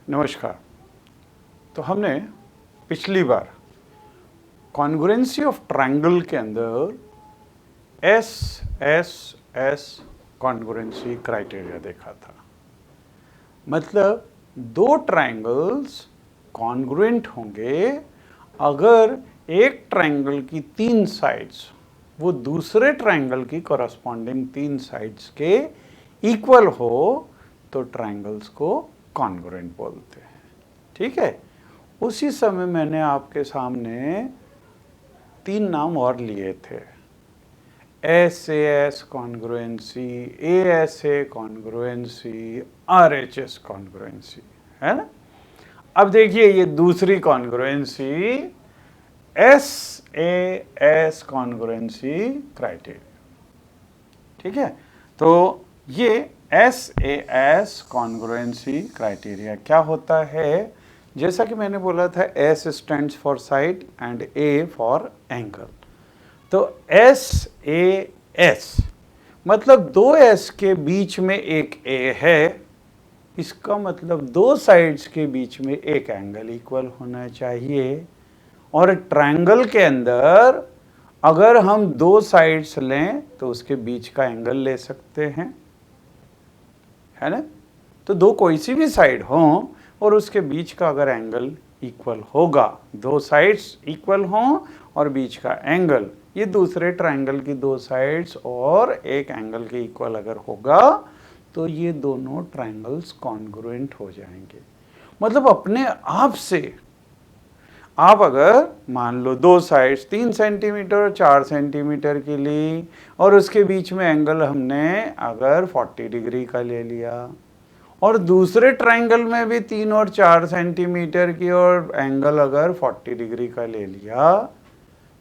नमस्कार। तो हमने पिछली बार कॉन्ग्रुएंसी ऑफ ट्रायंगल के अंदर S S S congruency criteria देखा था। मतलब दो ट्रायंगल्स कॉन्ग्रुएंट होंगे अगर एक ट्रायंगल की तीन साइड्स वो दूसरे ट्रायंगल की कॉरस्पॉन्डिंग तीन साइड्स के इक्वल हो तो ट्रायंगल्स को कॉन्ग्रुएंट बोलते हैं। ठीक है। उसी समय मैंने आपके सामने तीन नाम और लिए थे, S A S congruency, A S A congruency, R H S congruency, है ना। अब देखिए ये दूसरी congruency S A S congruency criteria. ठीक है। तो ये S A S congruency criteria क्या होता है? जैसा कि मैंने बोला था, S stands for side and A for angle. तो एस ए एस मतलब दो एस के बीच में एक ए है, इसका मतलब दो साइड्स के बीच में एक एंगल इक्वल होना चाहिए। और ट्रायंगल के अंदर अगर हम दो साइड्स लें तो उसके बीच का एंगल ले सकते हैं, है ना। तो दो कोई सी भी साइड हो और उसके बीच का अगर एंगल इक्वल होगा, दो साइड्स इक्वल हों और बीच का एंगल, ये दूसरे ट्रायंगल की दो साइड्स और एक एंगल के इक्वल अगर होगा तो ये दोनों ट्रायंगल्स कॉन्ग्रुएंट हो जाएंगे। मतलब अपने आप से आप अगर मान लो दो साइड्स 3 सेंटीमीटर और 4 सेंटीमीटर की ली और उसके बीच में एंगल हमने अगर 40 डिग्री का ले लिया और दूसरे ट्रायंगल में भी 3 और 4 सेंटीमीटर की और एंगल अगर 40 डिग्री का ले लिया,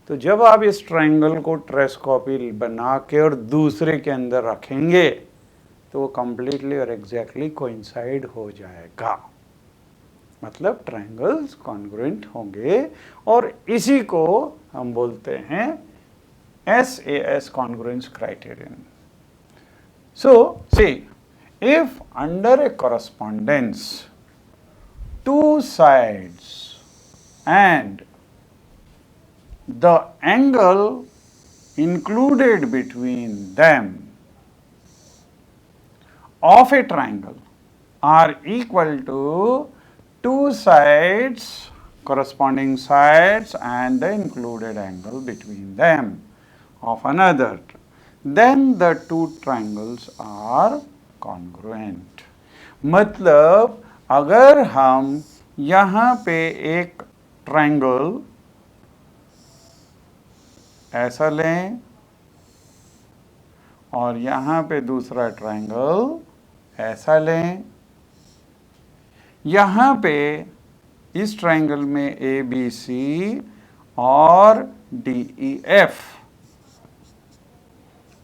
तो जब आप इस ट्रायंगल को ट्रेस कॉपी बना के और दूसरे के अंदर रखेंगे तो वो कंप्लीटली और एग्जैक्टली कोइंसाइड हो जाएगा। मतलब ट्रायंगल्स कॉन्ग्रुएंट होंगे और इसी को हम बोलते हैं S A S congruence criterion. So see, if under a correspondence two sides and the angle included between them of a triangle are equal to two sides, corresponding sides and the included angle between them of another, then the two triangles are congruent. मतलब अगर हम यहाँ पे एक triangle ऐसा लें और यहाँ पे दूसरा ट्रायंगल ऐसा लें, यहाँ पे इस ट्रायंगल में ए बी सी और डी ई एफ,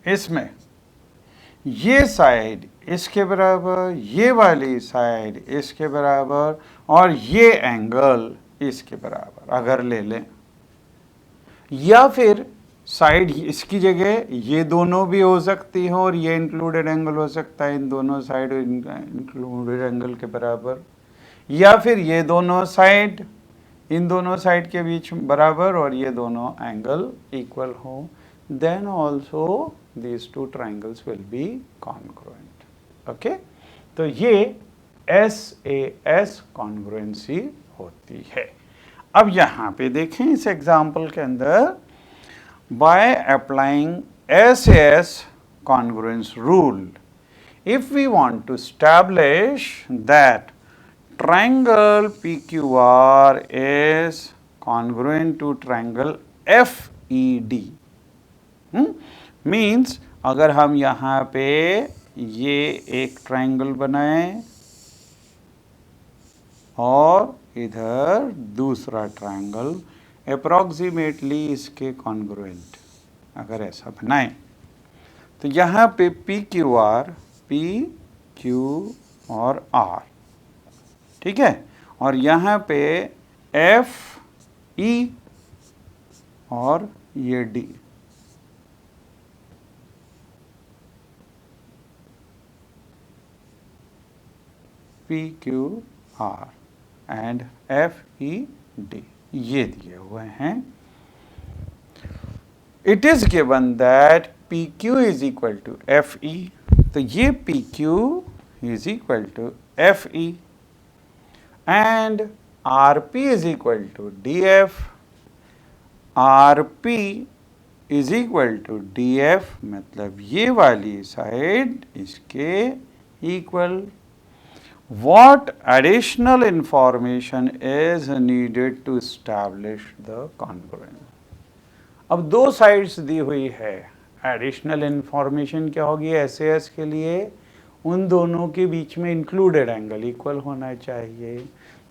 इसमें ये साइड इसके बराबर, ये वाली साइड इसके बराबर और ये एंगल इसके बराबर अगर ले लें, या फिर साइड इसकी जगह ये दोनों भी हो सकती हो और ये इंक्लूडेड एंगल हो सकता है इन दोनों साइड इंक्लूडेड एंगल के बराबर, या फिर ये दोनों साइड इन दोनों साइड के बीच बराबर और ये दोनों एंगल इक्वल हो, then also these two triangles will be congruent. Okay? तो ये SAS कॉन्ग्रुएंसी होती है। अब यहाँ पे देखें इस एग्जाम्पल के अंदर, by applying SAS congruence rule, if we want to establish that triangle PQR is congruent to triangle FED, means अगर हम यहाँ पे ये एक ट्रायंगल बनाएं और इधर दूसरा ट्रायंगल अप्रॉक्सीमेटली इसके कॉन्ग्रुएंट अगर ऐसा बनाएं, तो यहाँ पे पी क्यू और आर, ठीक है, और यहाँ पे एफ ई और ये D, P Q R and F E D ये दिए हुए हैं। It is given that P Q is equal to F E, तो ये P Q is equal to F E and R P is equal to D F, R P is equal to D F, मतलब ये वाली side इसके equal. What additional information is needed to establish the congruence? अब दो sides दी हुई है, additional information क्या होगी एस के लिए, उन दोनों के बीच में इंक्लूडेड एंगल इक्वल होना चाहिए।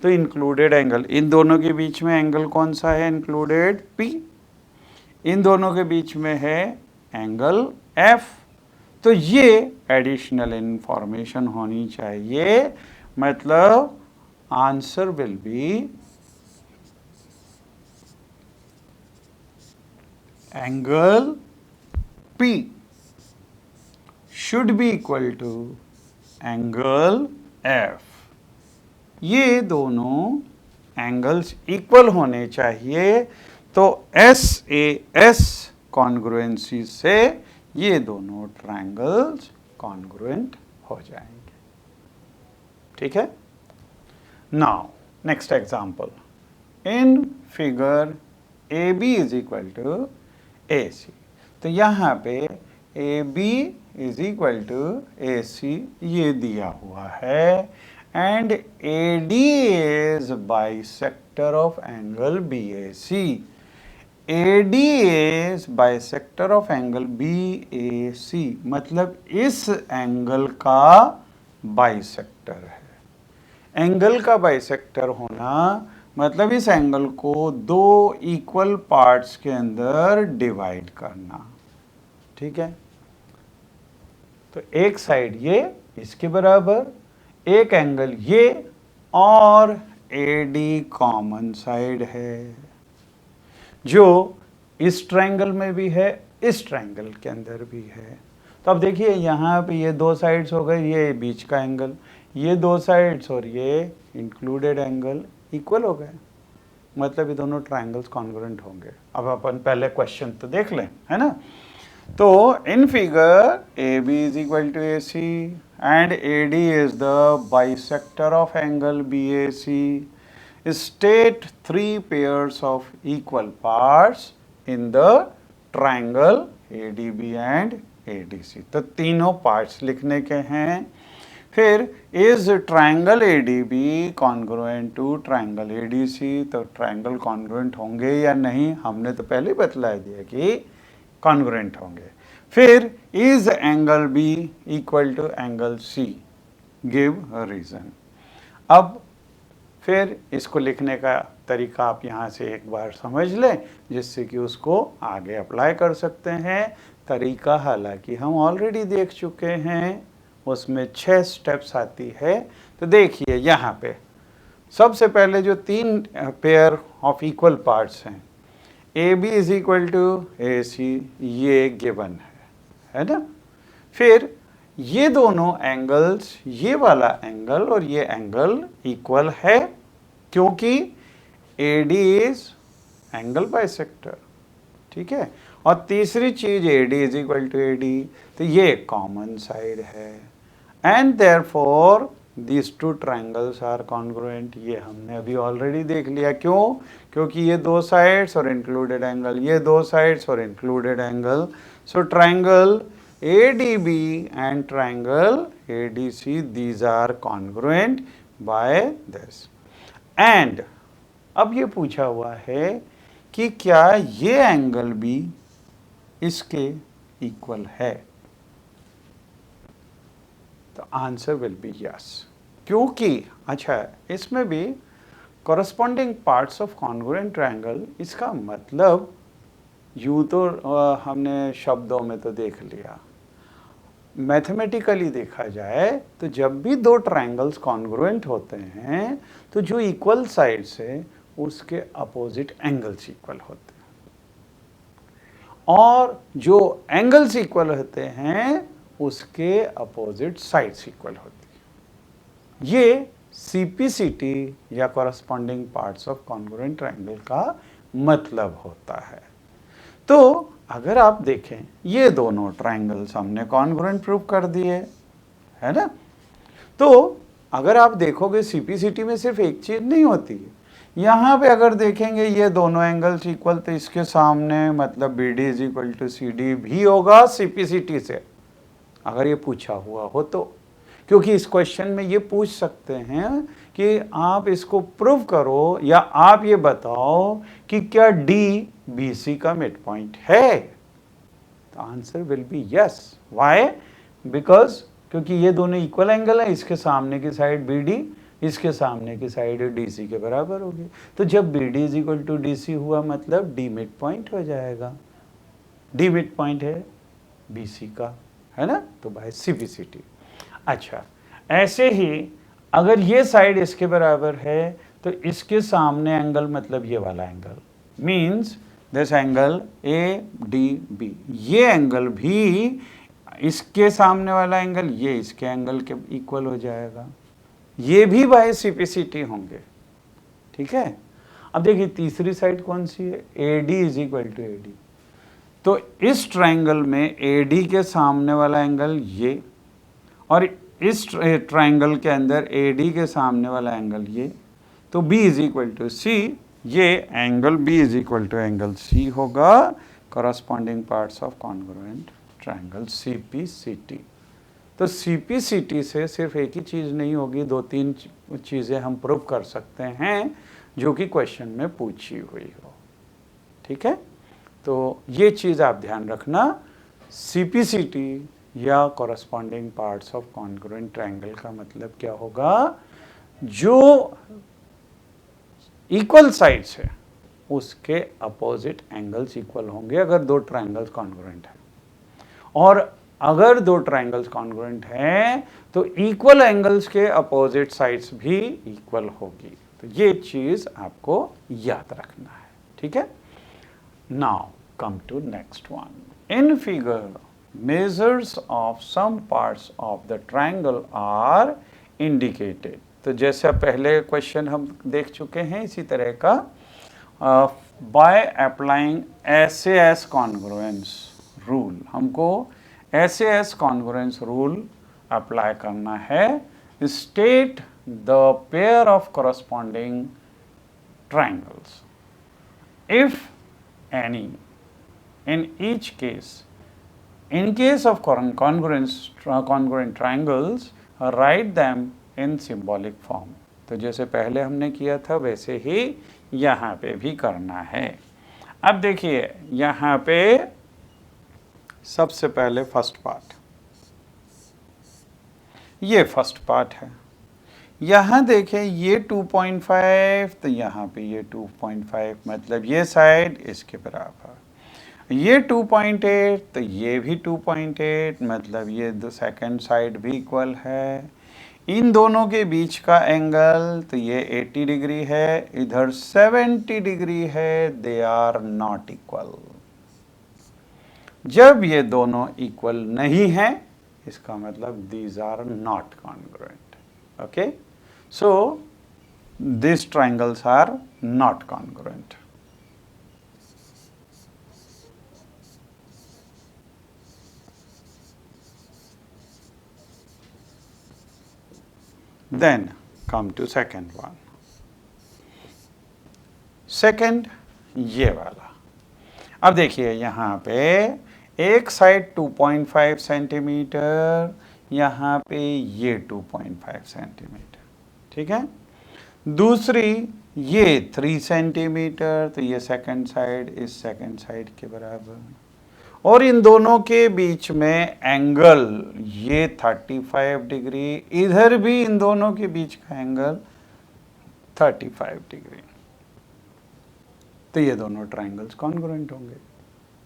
तो इंक्लूडेड एंगल, इन दोनों के बीच में एंगल कौन सा है, इंक्लूडेड पी, इन दोनों के बीच में है एंगल एफ। तो ये एडिशनल इंफॉर्मेशन होनी चाहिए, मतलब answer will be angle P should be equal to angle F। ये दोनों एंगल्स इक्वल होने चाहिए, तो SAS कॉन्ग्रुएंसी से ये दोनों ट्रायंगल्स कॉन्ग्रुएंट हो जाएंगे। ठीक है। Now next example, in figure AB is equal to AC, तो यहाँ पे AB is equal to AC ये दिया हुआ है and AD is bisector of angle BAC। AD is bisector of angle BAC, मतलब इस एंगल का बाइसेक्टर है। एंगल का बाइसेक्टर होना मतलब इस एंगल को दो इक्वल पार्ट्स के अंदर डिवाइड करना। ठीक है, तो एक साइड ये इसके बराबर, एक एंगल ये, और AD कॉमन साइड है जो इस ट्रायंगल में भी है, इस ट्रायंगल के अंदर भी है। तो अब देखिए यहाँ पे ये दो साइड्स हो गए, ये बीच का एंगल, ये दो साइड्स और ये इंक्लूडेड एंगल इक्वल हो गए, मतलब ये दोनों ट्रायंगल्स कॉन्ग्रुएंट होंगे। अब अपन पहले क्वेश्चन तो देख लें, है ना। तो in figure AB is equal to AC and AD is the bisector of angle BAC। State three pairs of equal parts in the triangle ADB and ADC। तो तीनों पार्ट्स लिखने के हैं। फिर is triangle ADB congruent to triangle ADC, तो triangle congruent होंगे या नहीं, हमने तो पहले बतला दिया कि कॉन्ग्रुएंट होंगे। फिर is angle B equal to angle C, give reason. अब फिर इसको लिखने का तरीका आप यहाँ से एक बार समझ लें, जिससे कि उसको आगे अप्लाई कर सकते हैं। तरीका हालांकि हम ऑलरेडी देख चुके हैं, उसमें 6 स्टेप्स आती है। तो देखिए यहाँ पे सबसे पहले जो तीन पेयर ऑफ इक्वल पार्ट्स हैं, AB is equal to AC, ये गिवन है ना। फिर ये दोनों एंगल्स, ये वाला एंगल और ये एंगल इक्वल है, क्योंकि AD इज एंगल बाइसेक्टर। ठीक है, और तीसरी चीज AD is equal to AD, तो ये कॉमन साइड है and therefore these two triangles are congruent। ये हमने अभी ऑलरेडी देख लिया। क्यों? क्योंकि ये दो साइड्स और इंक्लूडेड एंगल, ये दो साइड्स और included angle. So triangle ADB and triangle ADC, these are congruent by this। and अब ये पूछा हुआ है कि क्या ये एंगल भी इसके इक्वल है, तो आंसर विल बी यस। क्योंकि अच्छा इसमें भी corresponding parts of congruent triangle, इसका मतलब यूँ तो हमने शब्दों में तो देख लिया, मैथमेटिकली देखा जाए तो जब भी दो ट्रायंगल्स कॉन्ग्रुएंट होते हैं तो जो इक्वल साइड्स है उसके अपोजिट एंगल्स इक्वल होते हैं, और जो एंगल्स इक्वल होते हैं उसके अपोजिट साइड्स इक्वल होती है। ये CPCT या corresponding parts of congruent triangle का मतलब होता है। तो अगर आप देखें ये दोनों ट्रायंगल्स हमने कॉन्ग्रुएंट प्रूव कर दिए, है ना। तो अगर आप देखोगे CPCT में सिर्फ एक चीज नहीं होती है, यहाँ पे अगर देखेंगे ये दोनों एंगल्स इक्वल, तो इसके सामने मतलब BD is equal to CD भी होगा CPCT से, अगर ये पूछा हुआ हो तो। क्योंकि इस क्वेश्चन में ये पूछ सकते हैं कि आप इसको प्रूव करो या आप ये बताओ कि क्या D BC का मिड पॉइंट है। The answer will B yes. Why? Because क्योंकि ये दोनों इक्वल एंगल है, इसके सामने की साइड BD, इसके सामने की साइड DC के बराबर होगी। तो जब BD is equal to DC हुआ मतलब D मिड पॉइंट हो जाएगा। D मिड पॉइंट है BC का, है ना, तो बाय CPCT। अच्छा, ऐसे ही अगर ये साइड इसके बराबर है तो इसके सामने एंगल मतलब ये वाला angle, means this angle ADB, ये एंगल भी इसके सामने वाला एंगल ये इसके एंगल के इक्वल हो जाएगा, ये भी बाय CPCT होंगे। ठीक है। अब देखिए तीसरी साइड कौन सी है, AD is equal to AD। तो इस ट्रायंगल में AD के सामने वाला एंगल ये, और इस ट्रायंगल के अंदर AD के सामने वाला एंगल ये, तो B is equal to C, ये angle B is equal to angle C होगा, corresponding parts of congruent triangle CPCT। तो CPCT से सिर्फ एक ही चीज़ नहीं होगी, दो तीन चीज़ें हम प्रूव कर सकते हैं जो कि क्वेश्चन में पूछी हुई हो। ठीक है, तो ये चीज़ आप ध्यान रखना, CPCT या corresponding parts of congruent triangle का मतलब क्या होगा, जो इक्वल साइड्स है उसके अपोजिट एंगल्स इक्वल होंगे अगर दो ट्रायंगल्स कॉन्ग्रुएंट हैं, और अगर दो ट्रायंगल्स कॉन्ग्रुएंट हैं तो इक्वल एंगल्स के अपोजिट साइड्स भी इक्वल होगी। तो ये चीज आपको याद रखना है। ठीक है। Now come to next one. In figure measures of some parts of the triangle are indicated. तो जैसे पहले क्वेश्चन हम देख चुके हैं इसी तरह का, by applying SAS congruence rule, हमको SAS कॉन्ग्रुएंस रूल अप्लाई करना है। State the pair of corresponding triangles if any in each case. In case of congruent triangles, write them in symbolic form. तो जैसे पहले हमने किया था वैसे ही यहाँ पे भी करना है। अब देखिए यहाँ पे सबसे पहले फर्स्ट पार्ट, ये फर्स्ट पार्ट है। यहाँ देखें ये 2.5, तो यहाँ पे ये 2.5 मतलब ये साइड इसके बराबर, ये 2.8 तो ये भी 2.8 मतलब ये दो सेकंड साइड भी इक्वल है। इन दोनों के बीच का एंगल तो ये 80 डिग्री है, इधर 70 डिग्री है, दे आर नॉट इक्वल। जब ये दोनों इक्वल नहीं है इसका मतलब these are not congruent. Okay, so this triangles are not congruent. Then come to second one. Second ये वाला। अब देखिए यहाँ पे एक साइड 2.5 सेंटीमीटर, यहाँ पे ये 2.5 सेंटीमीटर, ठीक है। दूसरी ये 3 सेंटीमीटर, तो ये सेकंड साइड इस सेकंड साइड के बराबर, और इन दोनों के बीच में एंगल ये 35 डिग्री, इधर भी इन दोनों के बीच का एंगल 35 डिग्री। तो ये दोनों ट्रायंगल्स कॉन्ग्रुएंट होंगे।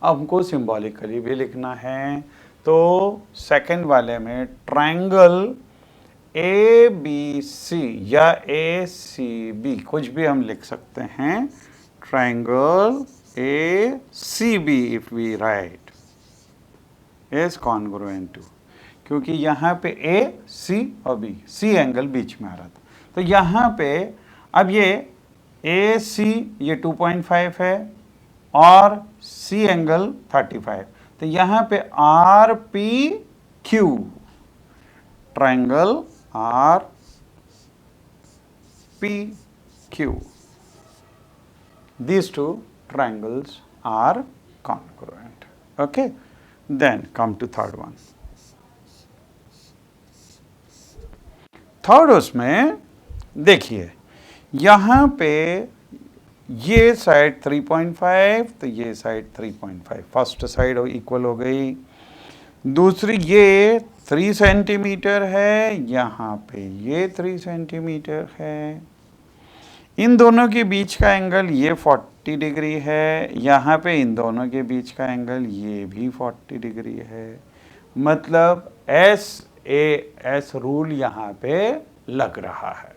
अब हमको सिंबॉलिकली भी लिखना है, तो सेकंड वाले में ट्रायंगल ABC या ACB कुछ भी हम लिख सकते हैं, triangle ACB if we write is congruent to, क्योंकि यहाँ पे A, C और B, C एंगल बीच में आ रहा था, तो यहाँ पे अब ये ए सी ये 2.5 है और सी एंगल 35, तो यहाँ पे R P Q, triangle R P Q, these two triangles are congruent. Okay, then come to third one. Third उसमें देखिए यहाँ पे ये साइड 3.5 तो ये साइड 3.5, फर्स्ट साइड इक्वल हो गई। दूसरी ये 3 सेंटीमीटर है, यहाँ पे ये 3 सेंटीमीटर है। इन दोनों के बीच का एंगल ये 40 डिग्री है, यहाँ पे इन दोनों के बीच का एंगल ये भी 40 डिग्री है। मतलब SAS रूल यहाँ पे लग रहा है।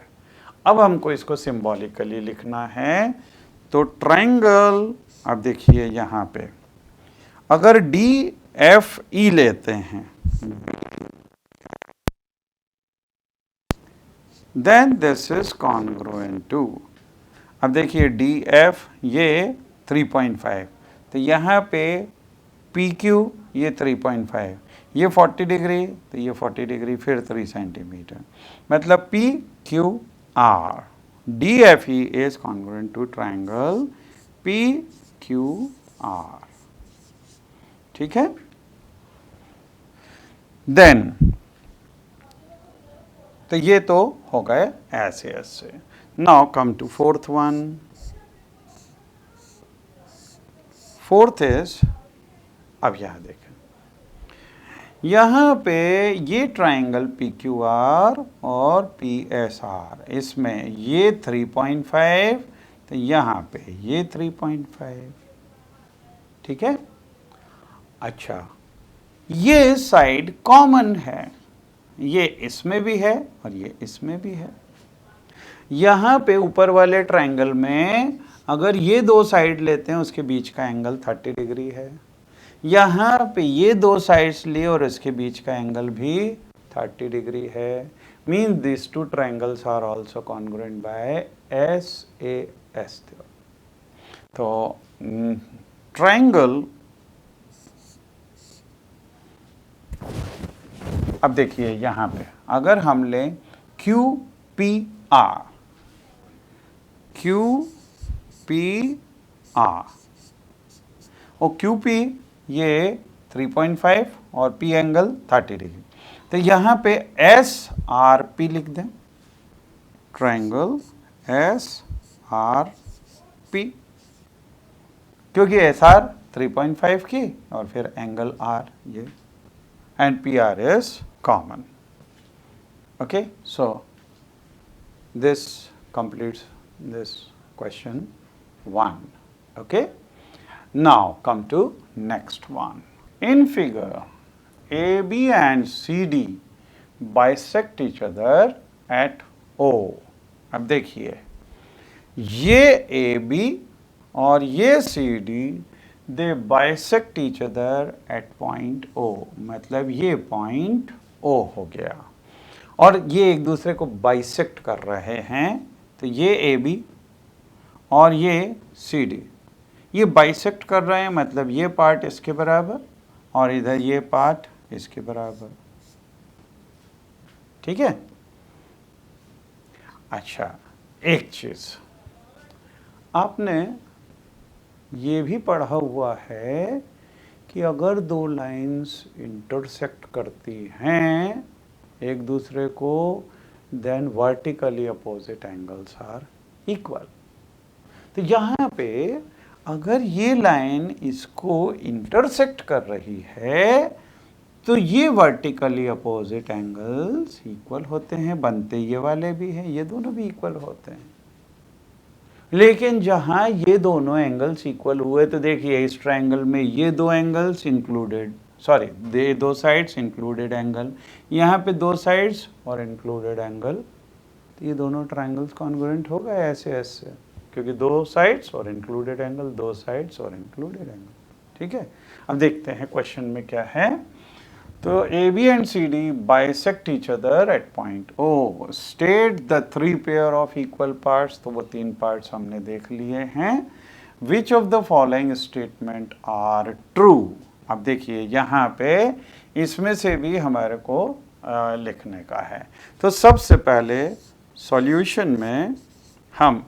अब हमको इसको सिंबॉलिकली लिखना है, तो ट्रायंगल, अब देखिए यहाँ पे अगर DFE लेते हैं then this is congruent to, अब देखिए DF ये 3.5, तो यहाँ पे PQ ये 3.5, ये 40 डिग्री तो ये 40 डिग्री, फिर 3 सेंटीमीटर, मतलब PQR, DFE is congruent to triangle PQR। ठीक है, देन तो ये तो हो गए ऐसे ऐसे। Now come to fourth one. Fourth is, अब यहां देखें, यहाँ पे ये ट्राइंगल PQR और PSR, इसमें ये 3.5 तो यहाँ पे ये 3.5। ठीक है, अच्छा ये साइड कॉमन है, ये इसमें भी है और ये इसमें भी है। यहाँ पे ऊपर वाले ट्रायंगल में अगर ये दो साइड लेते हैं उसके बीच का एंगल 30 डिग्री है। यहाँ पे ये दो साइड्स लिए और इसके बीच का एंगल भी 30 डिग्री है। Means this two triangles are also congruent by SAS theorem. तो ट्रायंगल, अब देखिए यहाँ पे अगर हम लें QPR, और QP ये 3.5 और P एंगल 30 डिग्री, तो यहाँ पे SRP लिख दें, ट्रायंगल SRP, क्योंकि SR 3.5 की और फिर एंगल R ये, and PR is common. Okay, so this completes this question 1. Okay, now come to next one. In figure, AB and CD bisect each other at O. अब देखिए ये AB और ये CD they bisect each other at point O, मतलब ये point O हो गया और ये एक दूसरे को बाइसेक्ट कर रहे हैं। तो ये AB और ये CD ये बाइसेक्ट कर रहे हैं, मतलब ये पार्ट इसके बराबर और इधर ये पार्ट इसके बराबर। ठीक है, अच्छा एक चीज आपने ये भी पढ़ा हुआ है कि अगर दो लाइंस इंटरसेक्ट करती हैं एक दूसरे को, then vertically opposite angles are equal. तो यहाँ पे अगर ये लाइन इसको इंटरसेक्ट कर रही है तो ये वर्टिकली अपोजिट एंगल्स इक्वल होते हैं, बनते ये वाले भी हैं, ये दोनों भी इक्वल होते हैं। लेकिन जहाँ ये दोनों एंगल्स इक्वल हुए, तो देखिए इस ट्रायंगल में ये दो एंगल्स इंक्लूडेड, सॉरी दे दो साइड्स इंक्लूडेड एंगल, यहाँ पे दो साइड्स और इंक्लूडेड एंगल, तो ये दोनों ट्रायंगल्स कॉन्ग्रुएंट हो गए ऐसे ऐसे, क्योंकि दो साइड्स और इंक्लूडेड एंगल, दो साइड्स और इंक्लूडेड एंगल। ठीक है, अब देखते हैं क्वेश्चन में क्या है। तो AB and CD bisect each other at point O. State the three pair of equal parts. तो वो तीन पार्ट्स हमने देख लिए हैं. Which of the following statement are true? अब देखिए यहाँ पे इसमें से भी हमारे को लिखने का है. तो सबसे पहले सॉल्यूशन में हम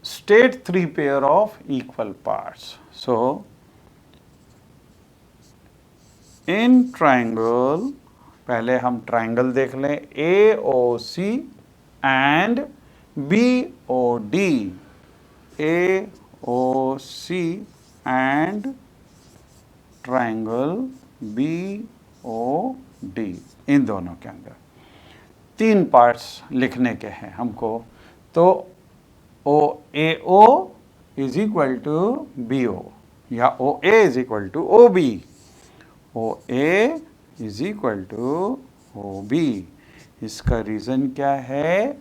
state three pair of equal parts. So in triangle, पहले हम ट्राइंगल देख लें, AOC and BOD. AOC and triangle BOD, इन दोनों के अंदर तीन पार्ट्स लिखने के हैं हमको. तो AO is equal to BO या OA is equal to OB. OA is equal to OB. इसका रीज़न क्या है?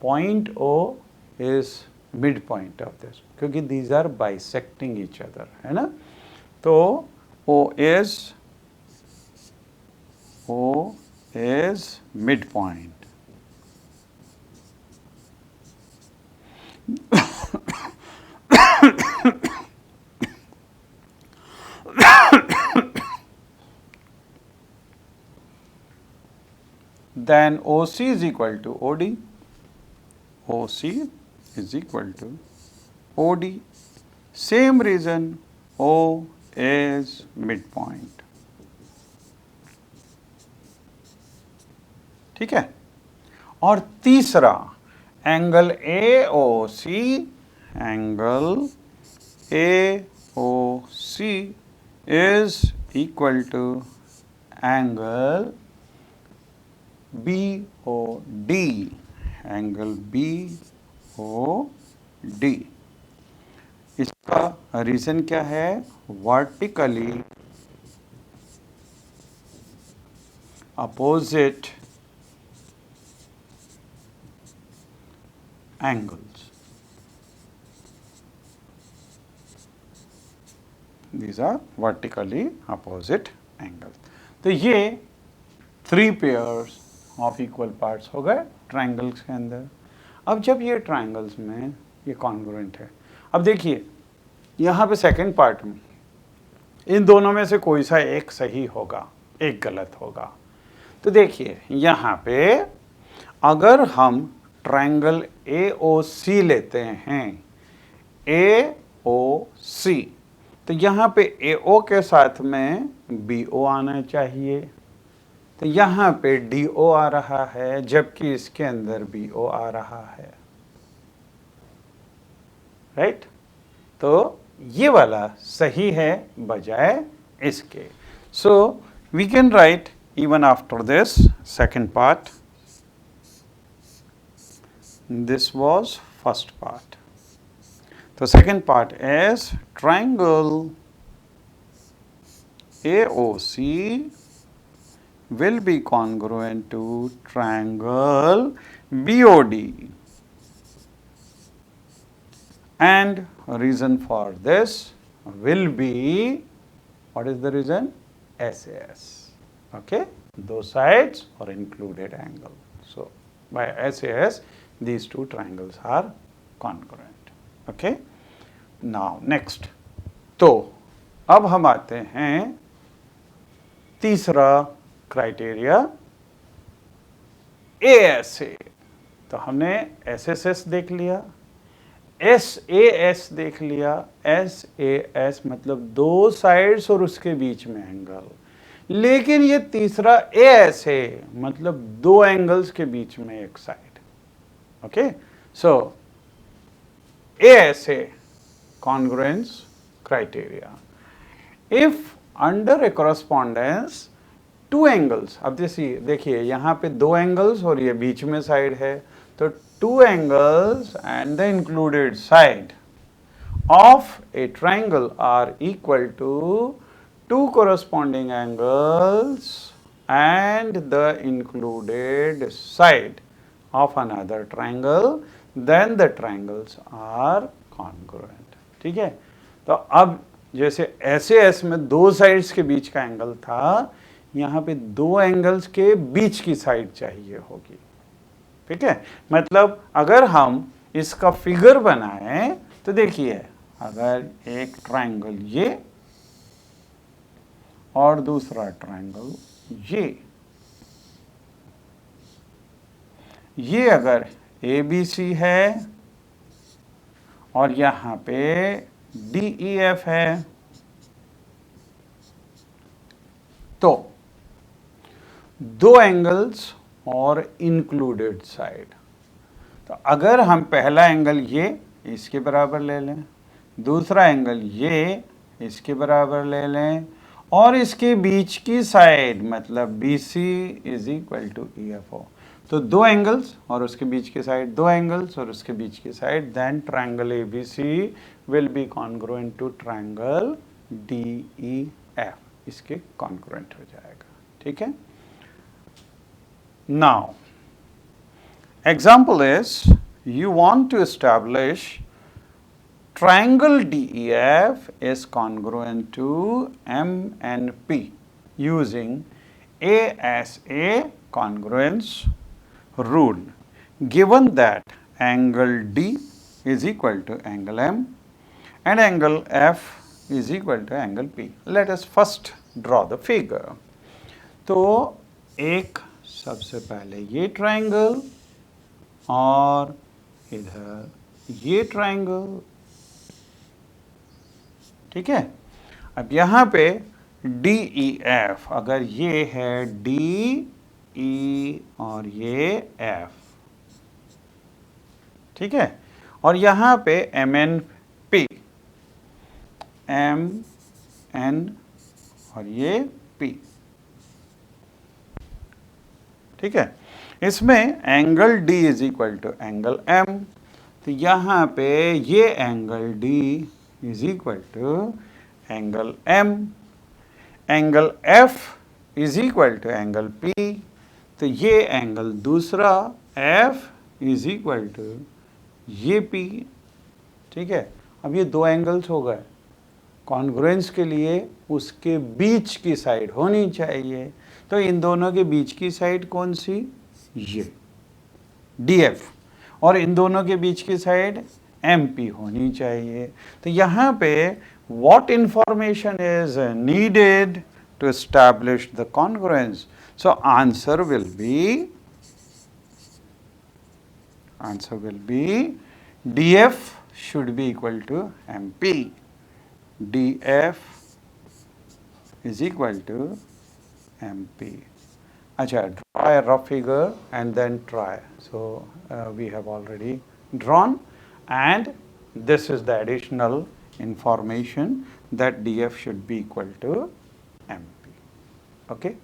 Point O is mid point of this, क्योंकि these are bisecting each other, है ना. तो O is mid point. Then OC is equal to OD. OC is equal to OD. Same reason, O is midpoint. ठीक है. और तीसरा angle AOC, angle AOC is equal to angle BOD. Angle BOD. इसका reason क्या है? Vertically opposite angles. These are vertically opposite angles. तो ये three pairs of equal parts हो गए ट्राइंगल्स के अंदर. अब जब ये ट्राइंगल्स में ये कॉन्ग्रुएंट है, अब देखिए यहाँ पे सेकंड पार्ट में इन दोनों में से कोई सा एक सही होगा, एक गलत होगा. तो देखिए यहाँ पे अगर हम ट्राइंगल AOC लेते हैं, AOC, तो यहाँ पे AO के साथ में BO आना चाहिए. तो यहाँ पे DO आ रहा है, जबकि इसके अंदर BO आ रहा है. राइट? तो ये वाला सही है बजाय इसके. So we can write even after this second part. This was first part. The second part is triangle AOC will be congruent to triangle BOD, and reason for this will be, what is the reason? SAS. Okay, those sides are included angle. So by SAS these two triangles are congruent. Okay, now next. तो अब हम आते हैं तीसरा criteria ASA. तो हमने SSS देख लिया, SAS देख लिया. SAS मतलब दो साइड्स और उसके बीच में एंगल. लेकिन ये तीसरा ASA मतलब दो एंगल्स के बीच में एक side. Okay, so ASA congruence criteria. If under a correspondence two angles, अब देखिए यहाँ पे दो एंगल्स और ये बीच में साइड है, तो two angles and the included side of a triangle are equal to two corresponding angles and the included side of another triangle, then the triangles are congruent. ठीक है. तो अब जैसे ऐसे एस में दो साइड्स के बीच का एंगल था, यहाँ पे दो एंगल्स के बीच की साइड चाहिए होगी। ठीक है, मतलब अगर हम इसका फिगर बनाएं तो देखिए, अगर एक ट्रायंगल ये और दूसरा ट्रायंगल ये अगर ABC है और यहाँ पे DEF है, तो दो एंगल्स और इंक्लूडेड साइड। तो अगर हम पहला एंगल ये इसके बराबर ले लें, दूसरा एंगल ये इसके बराबर ले लें, और इसके बीच की साइड मतलब BC is equal to EFO, तो दो एंगल्स और उसके बीच की साइड, दो एंगल्स और उसके बीच की side, then triangle ABC will be congruent to triangle DEF, इसके कॉन्ग्रुएंट हो जाएगा। ठीक है, now example is you want to establish triangle DEF is congruent to M and P using A as a congruence rule, given that angle D is equal to angle M and angle F is equal to angle P. Let us first draw the figure. तो एक सबसे पहले ये triangle और इधर ये triangle. ठीक है, अब यहाँ पे DEF, अगर ये है DE और ये F, ठीक है, और यहाँ पे MNP, MN और ये P। ठीक है, इसमें angle D is equal to angle M, तो यहाँ पे ये angle D is equal to angle M, angle F is equal to angle P, तो ये एंगल दूसरा F इज इक्वल टू ये P। ठीक है, अब ये दो एंगल्स हो गए, कॉन्ग्रुएंस के लिए उसके बीच की साइड होनी चाहिए, तो इन दोनों के बीच की साइड कौन सी, ये DF, और इन दोनों के बीच की साइड MP होनी चाहिए। तो यहाँ पे what information is needed to establish the congruence? So answer will be DF should be equal to MP, DF is equal to MP. Acha, draw a rough figure and then try. So we have already drawn, and this is the additional information that DF should be equal to MP. Okay.